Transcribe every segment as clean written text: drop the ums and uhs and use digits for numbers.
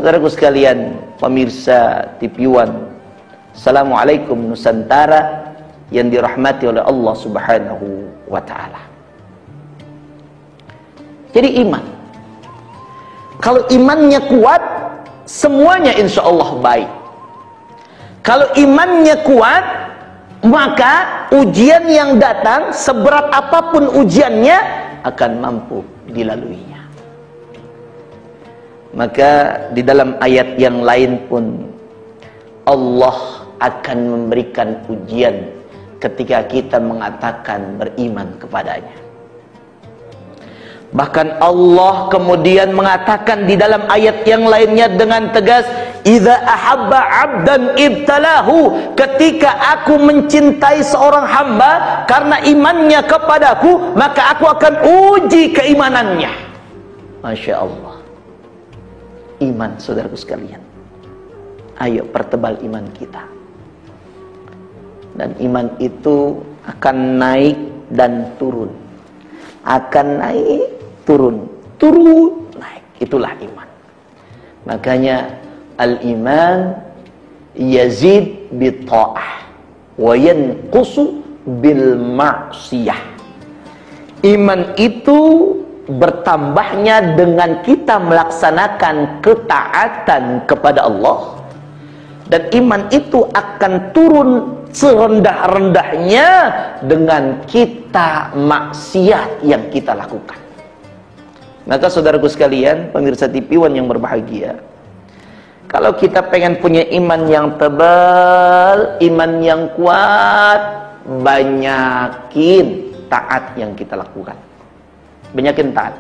Saudaraku sekalian, pemirsa TV One, Assalamualaikum Nusantara yang dirahmati oleh Allah Subhanahu wa Ta'ala. Jadi iman, kalau imannya kuat, semuanya insya Allah baik. Kalau imannya kuat, maka ujian yang datang, seberat apapun ujiannya, akan mampu dilaluinya. Maka di dalam ayat yang lain pun Allah akan memberikan ujian ketika kita mengatakan beriman kepadanya. Bahkan Allah kemudian mengatakan di dalam ayat yang lainnya dengan tegas, "Idza ahabba 'abdan ibtalahu." Ketika aku mencintai seorang hamba karena imannya kepadaku, maka aku akan uji keimanannya. Masya Allah. Iman, saudaraku sekalian. Ayo pertebal iman kita. Dan iman itu akan naik dan turun. Akan naik, turun, turun, naik. Itulah iman. Makanya al-iman yazid bi-ta'ah wa yanqusu bil ma'siyah. Iman itu bertambahnya dengan kita melaksanakan ketaatan kepada Allah, dan iman itu akan turun serendah-rendahnya dengan kita maksiat yang kita lakukan. Maka saudaraku sekalian, pemirsa TV One yang berbahagia, kalau kita pengen punya iman yang tebal, iman yang kuat, banyakin taat yang kita lakukan. Banyakin taat.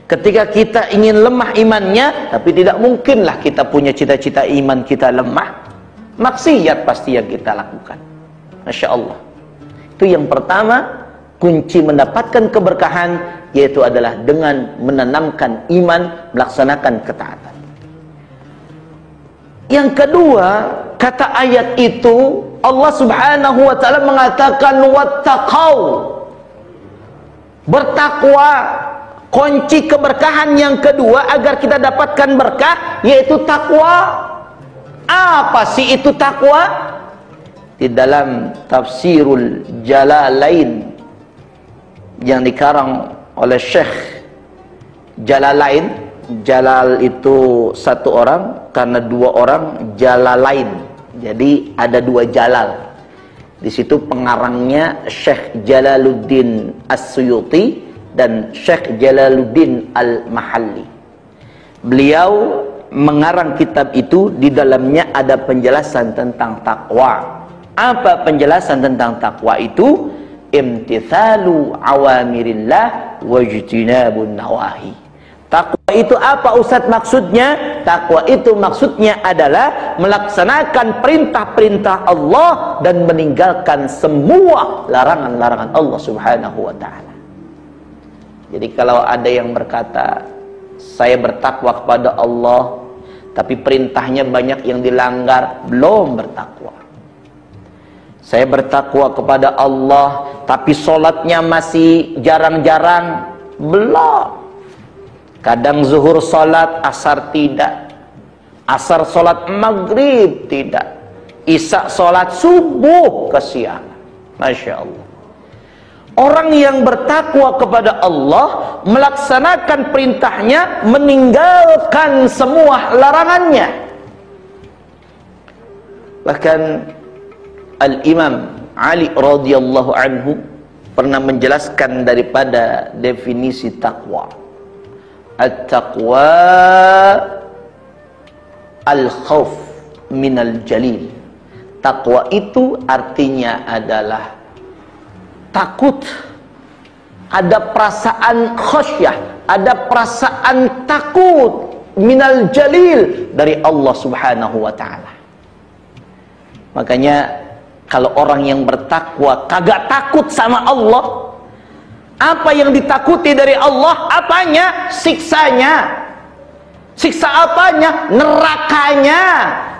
Ketika kita ingin lemah imannya, tapi tidak mungkinlah kita punya cita-cita iman kita lemah, maksiat pasti yang kita lakukan. Masya Allah. Itu yang pertama, kunci mendapatkan keberkahan, yaitu adalah dengan menanamkan iman, melaksanakan ketaatan. Yang kedua, kata ayat itu, Allah Subhanahu wa Ta'ala mengatakan wattaqau. Bertakwa. Kunci keberkahan yang kedua agar kita dapatkan berkah, yaitu takwa. Apa sih itu takwa? Di dalam Tafsirul Jalalain yang dikarang oleh Syekh Jalalain, Jalal itu satu orang, karena dua orang Jalalain, jadi ada dua Jalal. Di situ pengarangnya Syekh Jalaluddin As-Suyuti dan Syekh Jalaluddin Al-Mahalli. Beliau mengarang kitab itu, di dalamnya ada penjelasan tentang takwa. Apa penjelasan tentang takwa itu? Imtithalu awamirillah wajtinabun nawahi. Takwa itu apa Ustaz maksudnya? Takwa itu maksudnya adalah melaksanakan perintah-perintah Allah dan meninggalkan semua larangan-larangan Allah Subhanahu wa Ta'ala. Jadi kalau ada yang berkata, saya bertakwa kepada Allah, tapi perintahnya banyak yang dilanggar, belum bertakwa. Saya bertakwa kepada Allah, tapi sholatnya masih jarang-jarang, belum. Kadang zuhur sholat, asar tidak. Asar sholat maghrib tidak. Isya sholat subuh ke siang. Masya Allah. Orang yang bertakwa kepada Allah, melaksanakan perintahnya, meninggalkan semua larangannya. Bahkan Al-Imam Ali radhiyallahu anhu pernah menjelaskan daripada definisi takwa. At-taqwa al-khawf minal jalil. Takwa itu artinya adalah takut, ada perasaan khasyah, ada perasaan takut minal jalil dari Allah Subhanahu wa Ta'ala. Makanya kalau orang yang bertakwa kagak takut sama Allah, apa yang ditakuti dari Allah? Apanya? Siksanya. Siksa apanya? Nerakanya.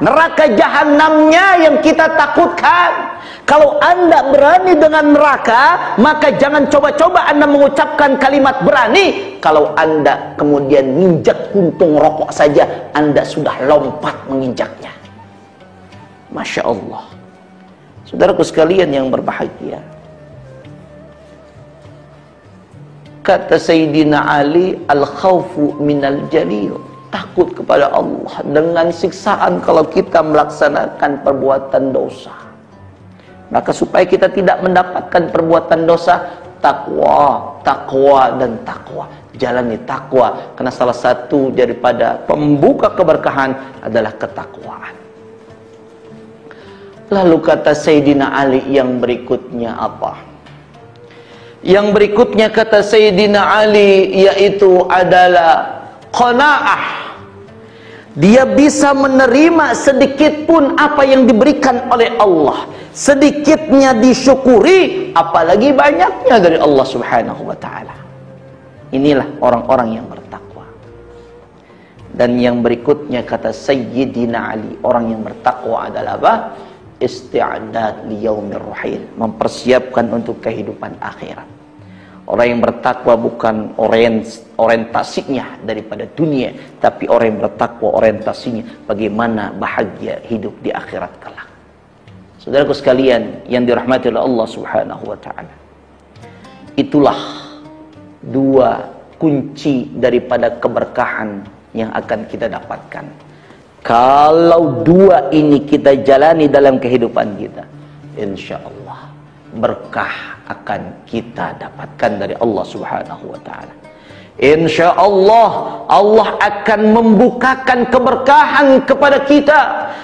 neraka jahanamnya yang kita takutkan. Kalau Anda berani dengan neraka, maka jangan coba-coba Anda mengucapkan kalimat berani. Kalau Anda kemudian menginjak puntung rokok saja, Anda sudah lompat menginjaknya. Masya Allah. Saudaraku sekalian yang berbahagia, kata Sayyidina Ali, al-khawfu minal jalil, takut kepada Allah dengan siksaan kalau kita melaksanakan perbuatan dosa. Maka supaya kita tidak mendapatkan perbuatan dosa, takwa, takwa dan takwa. Jalani takwa, karena salah satu daripada pembuka keberkahan adalah ketakwaan. Lalu kata Sayyidina Ali yang berikutnya apa? Yang berikutnya kata Sayyidina Ali yaitu adalah qanaah. Dia bisa menerima sedikit pun apa yang diberikan oleh Allah. Sedikitnya disyukuri, apalagi banyaknya dari Allah Subhanahu wa ta'ala. Inilah orang-orang yang bertakwa. Dan yang berikutnya kata Sayyidina Ali, orang yang bertakwa adalah apa? Isti'adad liyaumir rahil, mempersiapkan untuk kehidupan akhirat. Orang yang bertakwa bukan orientasinya daripada dunia, tapi orang yang bertakwa orientasinya bagaimana bahagia hidup di akhirat kelak. Saudaraku sekalian yang dirahmati oleh Allah Subhanahu wa ta'ala, itulah dua kunci daripada keberkahan yang akan kita dapatkan. Kalau dua ini kita jalani dalam kehidupan kita, insya Allah berkah akan kita dapatkan dari Allah Subhanahu wa ta'ala. Insya Allah Allah akan membukakan keberkahan kepada kita,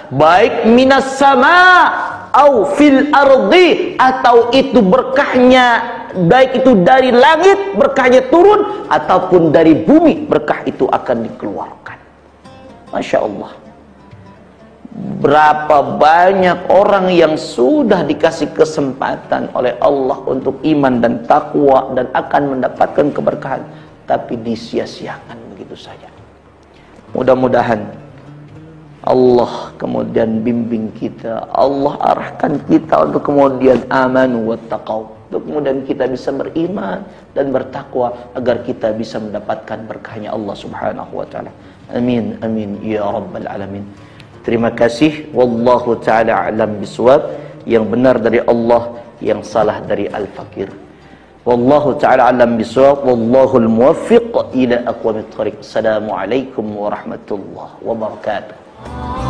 baik minas sama au fil ardi, atau itu berkahnya baik itu dari langit berkahnya turun, ataupun dari bumi berkah itu akan dikeluarkan. Masya Allah. Berapa banyak orang yang sudah dikasih kesempatan oleh Allah untuk iman dan takwa dan akan mendapatkan keberkahan, tapi disia-siakan begitu saja. Mudah-mudahan Allah kemudian bimbing kita, Allah arahkan kita untuk kemudian amanu wattaqau, untuk kemudian kita bisa beriman dan bertakwa agar kita bisa mendapatkan berkahnya Allah Subhanahu wa ta'ala. Amin amin ya rabbal alamin. Terima kasih. Wallahu ta'ala a'lam bisawab. Yang benar dari Allah, yang salah dari Al-Fakir. Wallahu ta'ala a'lam bisawab. Wallahul muwaffiq ila aqwamit thariq. Assalamualaikum warahmatullahi wabarakatuh.